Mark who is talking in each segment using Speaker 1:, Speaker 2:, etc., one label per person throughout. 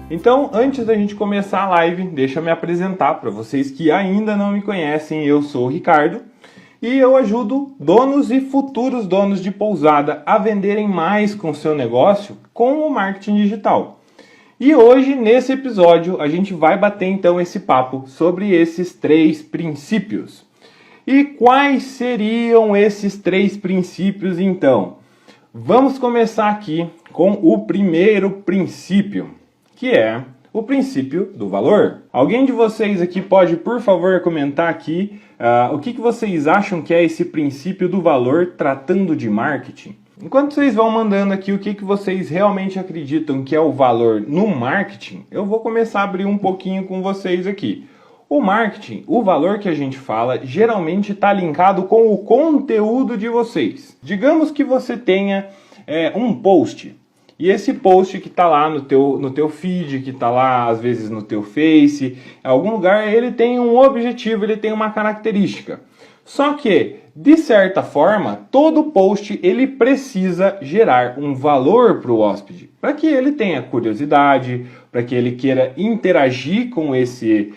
Speaker 1: Então, antes da gente começar a live, deixa eu me apresentar para vocês que ainda não me conhecem. Eu sou o Ricardo e eu ajudo donos e futuros donos de pousada a venderem mais com seu negócio com o marketing digital. E hoje, nesse episódio, a gente vai bater então esse papo sobre esses 3 princípios. E quais seriam esses 3 princípios então? Vamos começar aqui com o primeiro princípio, que é o princípio do valor. Alguém de vocês aqui pode, por favor, comentar aqui o que vocês acham que é esse princípio do valor tratando de marketing? Enquanto vocês vão mandando aqui o que vocês realmente acreditam que é o valor no marketing, eu vou começar a abrir um pouquinho com vocês aqui. O marketing, o valor que a gente fala, geralmente está linkado com o conteúdo de vocês. Digamos que você tenha um post. E esse post que está lá no teu feed, que está lá às vezes no teu Face, em algum lugar, ele tem um objetivo, ele tem uma característica. Só que, de certa forma, todo post ele precisa gerar um valor para o hóspede, para que ele tenha curiosidade, para que ele queira interagir com esse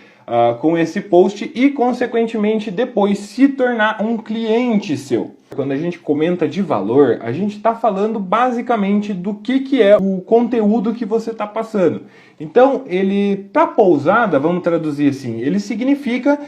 Speaker 1: post e, consequentemente, depois se tornar um cliente seu. Quando a gente comenta de valor, a gente está falando basicamente do que é o conteúdo que você está passando. Então, ele, para pousada, vamos traduzir assim, ele significa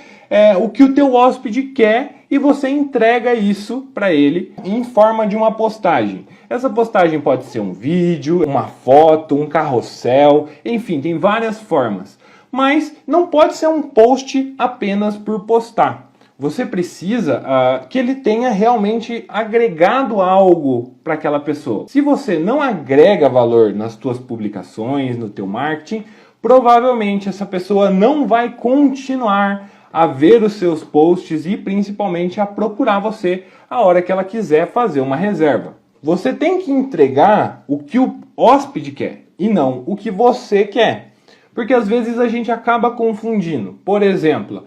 Speaker 1: o que o teu hóspede quer e você entrega isso para ele em forma de uma postagem. Essa postagem pode ser um vídeo, uma foto, um carrossel, enfim, tem várias formas. Mas não pode ser um post apenas por postar. Você precisa que ele tenha realmente agregado algo para aquela pessoa. Se você não agrega valor nas tuas publicações, no teu marketing, provavelmente essa pessoa não vai continuar a ver os seus posts e principalmente a procurar você a hora que ela quiser fazer uma reserva. Você tem que entregar o que o hóspede quer e não o que você quer. Porque às vezes a gente acaba confundindo. Por exemplo,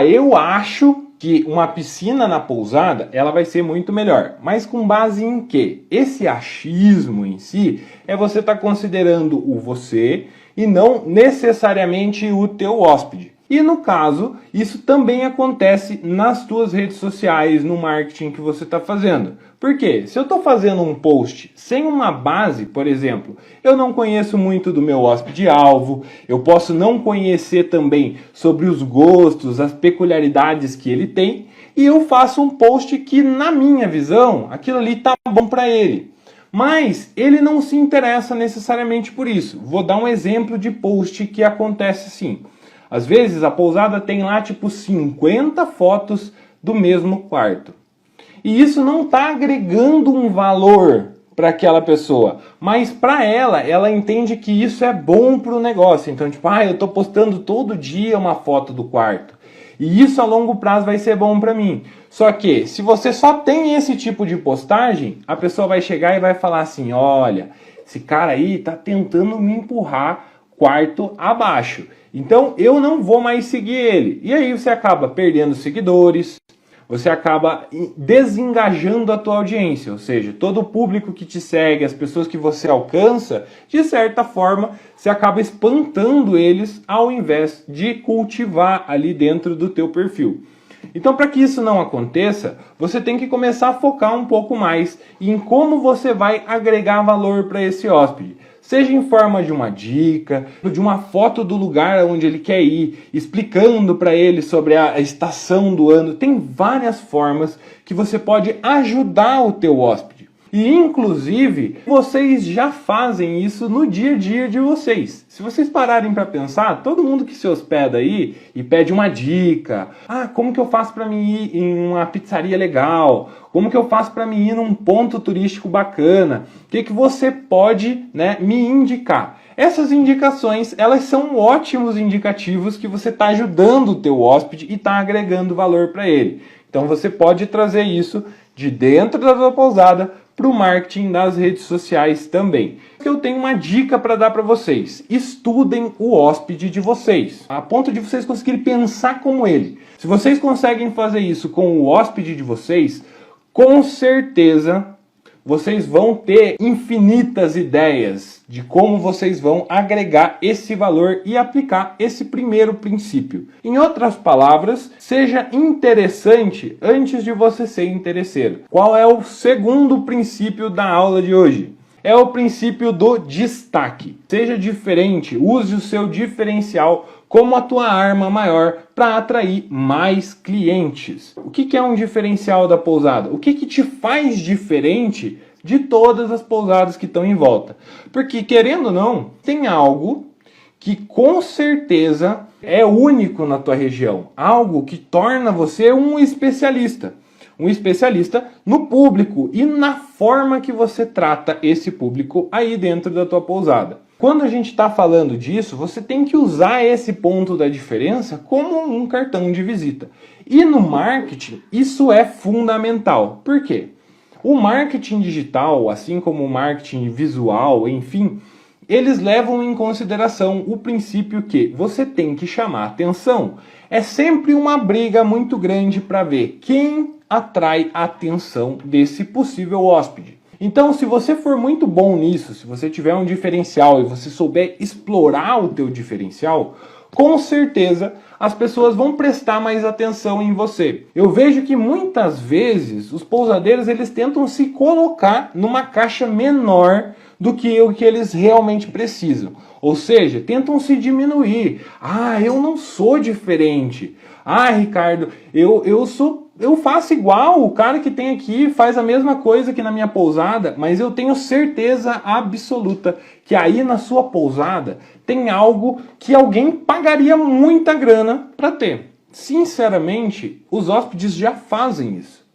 Speaker 1: eu acho que uma piscina na pousada ela vai ser muito melhor. Mas com base em quê? Esse achismo em si é você estar considerando o você e não necessariamente o teu hóspede. E no caso, isso também acontece nas tuas redes sociais, no marketing que você está fazendo. Por quê? Se eu estou fazendo um post sem uma base, por exemplo, eu não conheço muito do meu hóspede-alvo, eu posso não conhecer também sobre os gostos, as peculiaridades que ele tem, e eu faço um post que, na minha visão, aquilo ali está bom para ele. Mas ele não se interessa necessariamente por isso. Vou dar um exemplo de post que acontece assim. Às vezes a pousada tem lá tipo 50 fotos do mesmo quarto. E isso não está agregando um valor para aquela pessoa. Mas para ela entende que isso é bom para o negócio. Então tipo, eu estou postando todo dia uma foto do quarto. E isso a longo prazo vai ser bom para mim. Só que se você só tem esse tipo de postagem, a pessoa vai chegar e vai falar assim, olha, esse cara aí está tentando me empurrar quarto abaixo. Então eu não vou mais seguir ele. E aí você acaba perdendo seguidores, você acaba desengajando a tua audiência. Ou seja, todo o público que te segue, as pessoas que você alcança, de certa forma, você acaba espantando eles ao invés de cultivar ali dentro do teu perfil. Então, para que isso não aconteça, você tem que começar a focar um pouco mais em como você vai agregar valor para esse hóspede. Seja em forma de uma dica, de uma foto do lugar onde ele quer ir, explicando para ele sobre a estação do ano. Tem várias formas que você pode ajudar o teu hóspede. E, inclusive, vocês já fazem isso no dia a dia de vocês. Se vocês pararem para pensar, todo mundo que se hospeda aí e pede uma dica. Como que eu faço para mim ir em uma pizzaria legal? Como que eu faço para mim ir num ponto turístico bacana? O que você pode, me indicar? Essas indicações, elas são ótimos indicativos que você está ajudando o teu hóspede e está agregando valor para ele. Então você pode trazer isso de dentro da tua pousada para o marketing das redes sociais também. Eu tenho uma dica para dar para vocês. Estudem o hóspede de vocês, a ponto de vocês conseguirem pensar como ele. Se vocês conseguem fazer isso com o hóspede de vocês, com certeza vocês vão ter infinitas ideias de como vocês vão agregar esse valor e aplicar esse primeiro princípio. Em outras palavras, seja interessante antes de você ser interesseiro. Qual é o segundo princípio da aula de hoje? É o princípio do destaque. Seja diferente, use o seu diferencial como a tua arma maior para atrair mais clientes. O que é um diferencial da pousada? O que te faz diferente de todas as pousadas que estão em volta? Porque, querendo ou não, tem algo que com certeza é único na tua região. Algo que torna você um especialista. Um especialista no público e na forma que você trata esse público aí dentro da tua pousada. Quando a gente está falando disso, você tem que usar esse ponto da diferença como um cartão de visita. E no marketing, isso é fundamental. Por quê? O marketing digital, assim como o marketing visual, enfim, eles levam em consideração o princípio que você tem que chamar atenção. É sempre uma briga muito grande para ver quem atrai a atenção desse possível hóspede. Então, se você for muito bom nisso, se você tiver um diferencial e você souber explorar o teu diferencial, com certeza as pessoas vão prestar mais atenção em você. Eu vejo que muitas vezes os pousadeiros eles tentam se colocar numa caixa menor do que o que eles realmente precisam. Ou seja, tentam se diminuir. Ah, eu não sou diferente. Ah, Ricardo, eu faço igual, o cara que tem aqui faz a mesma coisa que na minha pousada, mas eu tenho certeza absoluta que aí na sua pousada tem algo que alguém pagaria muita grana para ter. Sinceramente, os hóspedes já fazem isso.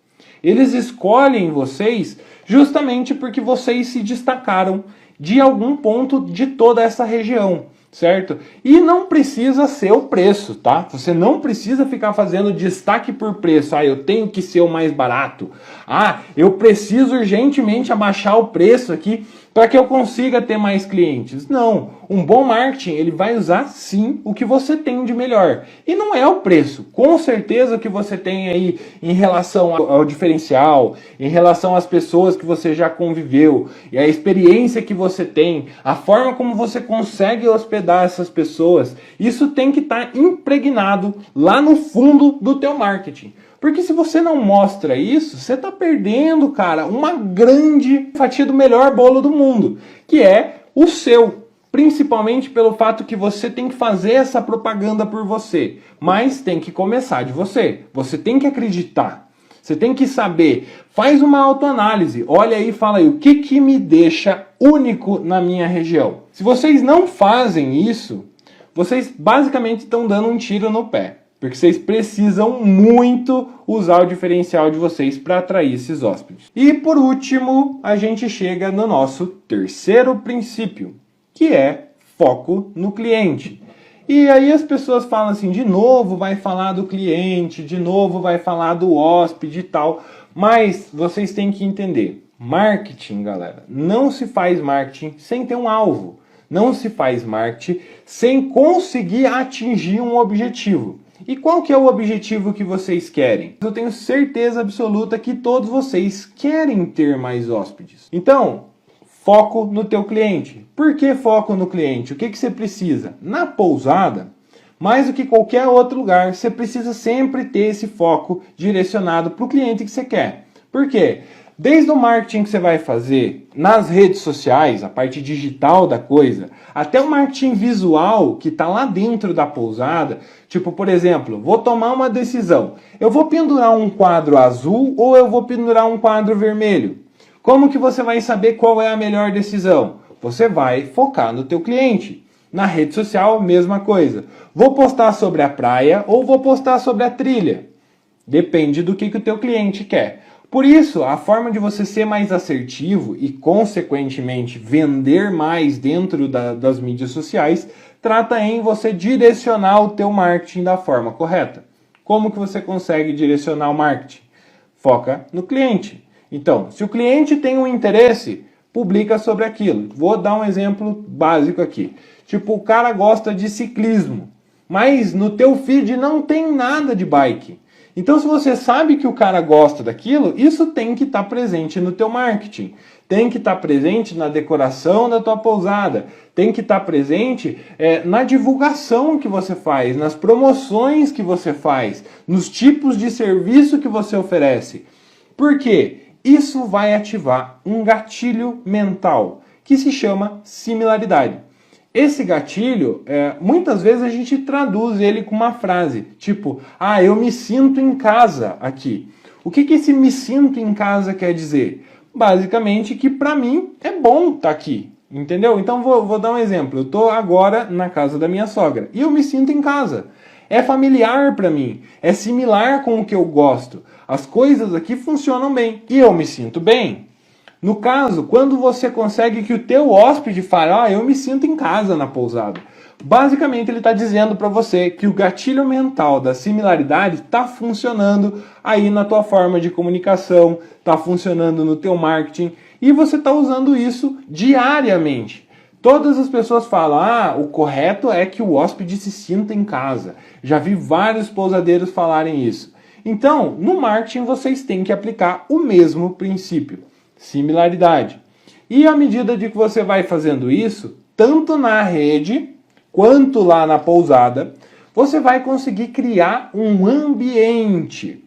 Speaker 1: Eles escolhem vocês justamente porque vocês se destacaram de algum ponto de toda essa região, certo? E não precisa ser o preço, tá? Você não precisa ficar fazendo destaque por preço. Ah, eu tenho que ser o mais barato. Ah, eu preciso urgentemente abaixar o preço aqui para que eu consiga ter mais clientes. Não, um bom marketing ele vai usar sim o que você tem de melhor. E não é o preço. Com certeza o que você tem aí em relação ao diferencial, em relação às pessoas que você já conviveu, e a experiência que você tem, a forma como você consegue hospedar essas pessoas, isso tem que estar impregnado lá no fundo do teu marketing. Porque se você não mostra isso, você está perdendo, cara, uma grande fatia do melhor bolo do mundo, que é o seu. Principalmente pelo fato que você tem que fazer essa propaganda por você. Mas tem que começar de você. Você tem que acreditar. Você tem que saber. Faz uma autoanálise. Olha aí e fala aí, o que me deixa único na minha região? Se vocês não fazem isso, vocês basicamente estão dando um tiro no pé. Porque vocês precisam muito usar o diferencial de vocês para atrair esses hóspedes. E por último, a gente chega no nosso terceiro princípio, que é foco no cliente. E aí as pessoas falam assim, de novo vai falar do cliente, de novo vai falar do hóspede e tal. Mas vocês têm que entender, marketing, galera, não se faz marketing sem ter um alvo. Não se faz marketing sem conseguir atingir um objetivo. E qual que é o objetivo que vocês querem? Eu tenho certeza absoluta que todos vocês querem ter mais hóspedes. Então, foco no teu cliente. Por que foco no cliente? O que você precisa? Na pousada, mais do que qualquer outro lugar, você precisa sempre ter esse foco direcionado para o cliente que você quer. Por quê? Desde o marketing que você vai fazer nas redes sociais, a parte digital da coisa, até o marketing visual que está lá dentro da pousada, tipo, por exemplo, vou tomar uma decisão. Eu vou pendurar um quadro azul ou eu vou pendurar um quadro vermelho? Como que você vai saber qual é a melhor decisão? Você vai focar no teu cliente. Na rede social, mesma coisa. Vou postar sobre a praia ou vou postar sobre a trilha? Depende do que o teu cliente quer. Por isso, a forma de você ser mais assertivo e, consequentemente, vender mais dentro das mídias sociais, trata em você direcionar o teu marketing da forma correta. Como que você consegue direcionar o marketing? Foca no cliente. Então, se o cliente tem um interesse, publica sobre aquilo. Vou dar um exemplo básico aqui. Tipo, o cara gosta de ciclismo, mas no teu feed não tem nada de bike. Então, se você sabe que o cara gosta daquilo, isso tem que estar presente no teu marketing. Tem que estar presente na decoração da tua pousada. Tem que estar presente na divulgação que você faz, nas promoções que você faz, nos tipos de serviço que você oferece. Por quê? Isso vai ativar um gatilho mental que se chama similaridade. Esse gatilho, muitas vezes a gente traduz ele com uma frase, tipo, eu me sinto em casa aqui. O que esse me sinto em casa quer dizer? Basicamente que para mim é bom estar aqui, entendeu? Então vou dar um exemplo. Eu estou agora na casa da minha sogra e eu me sinto em casa. É familiar para mim, é similar com o que eu gosto. As coisas aqui funcionam bem e eu me sinto bem. No caso, quando você consegue que o teu hóspede fale, eu me sinto em casa na pousada. Basicamente ele está dizendo para você que o gatilho mental da similaridade está funcionando aí na tua forma de comunicação, está funcionando no teu marketing e você está usando isso diariamente. Todas as pessoas falam, o correto é que o hóspede se sinta em casa. Já vi vários pousadeiros falarem isso. Então, no marketing vocês têm que aplicar o mesmo princípio, similaridade. E à medida de que você vai fazendo isso, tanto na rede quanto lá na pousada, você vai conseguir criar um ambiente.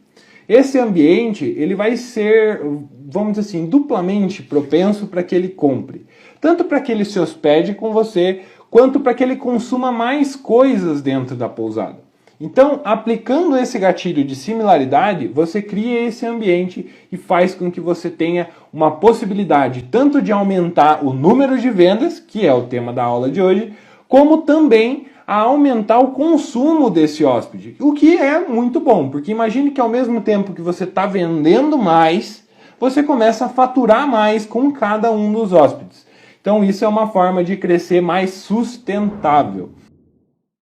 Speaker 1: Esse ambiente, ele vai ser, vamos dizer assim, duplamente propenso para que ele compre. Tanto para que ele se hospede com você, quanto para que ele consuma mais coisas dentro da pousada. Então, aplicando esse gatilho de similaridade, você cria esse ambiente e faz com que você tenha uma possibilidade tanto de aumentar o número de vendas, que é o tema da aula de hoje, como também a aumentar o consumo desse hóspede, o que é muito bom, porque imagine que ao mesmo tempo que você está vendendo mais, você começa a faturar mais com cada um dos hóspedes. Então isso é uma forma de crescer mais sustentável.